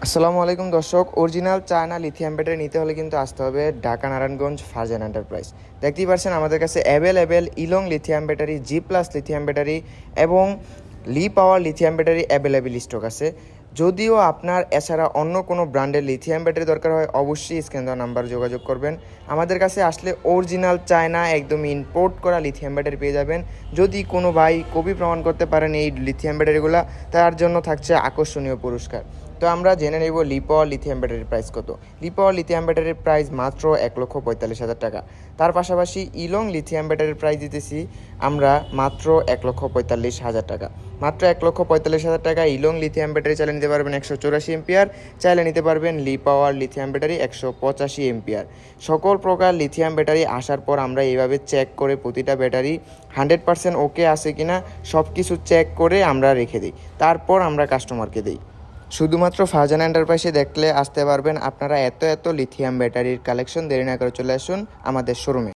আসসালামু আলাইকুম দর্শক, অরিজিনাল চায়না লিথিয়াম ব্যাটারি নিতে হলে কিন্তু আসতে হবে ঢাকা নারায়ণগঞ্জ ফারজান এন্টারপ্রাইজ। দেখতেই পাচ্ছেন আমাদের কাছে available Elong lithium battery, G plus lithium battery এবং Li power lithium battery available stock আছে। যদিও আপনার এছাড়া অন্য কোনো ব্র্যান্ডের লিথিয়াম ব্যাটারি দরকার হয়, অবশ্যই স্ক্রিন দেওয়া নাম্বার যোগাযোগ করবেন। আমাদের কাছে আসলে অরিজিনাল চায়না একদম ইম্পোর্ট করা লিথিয়াম ব্যাটারি পেয়ে যাবেন। যদি কোনো ভাই কপি প্রমাণ করতে পারেন এই লিথিয়াম ব্যাটারিগুলো, তার জন্য থাকছে আকর্ষণীয় পুরস্কার। তো আমরা জেনে নেব লি পাওয়ার লিথিয়াম ব্যাটারির প্রাইস কত। লি পাওয়ার লিথিয়াম ব্যাটারির প্রাইস মাত্র 1,45,000 টাকা। তার পাশাপাশি ইলং লিথিয়াম ব্যাটারির প্রাইস দিতেছি আমরা মাত্র 1,45,000 টাকা। মাত্র 1,45,000 টাকা ইলং লিথিয়াম ব্যাটারি চাইলে নিতে পারবেন 184 এম্পিয়ার, চাইলে নিতে পারবেন লি পাওয়ার লিথিয়াম ব্যাটারি 185 এম্পিয়ার। সকল প্রকার লিথিয়াম ব্যাটারি আসার পর আমরা এইভাবে চেক করে প্রতিটা ব্যাটারি 100% ওকে আছে কিনা সব কিছু চেক করে আমরা রেখে দিই, তারপর আমরা কাস্টমারকে দিই। শুধুমাত্র ফারজানা এন্টারপ্রাইজে দেখলে আসতে পারবেন আপনারা এত লিথিয়াম ব্যাটারির কালেকশন। দেরি না করে চলে আসুন আমাদের শোরুমে।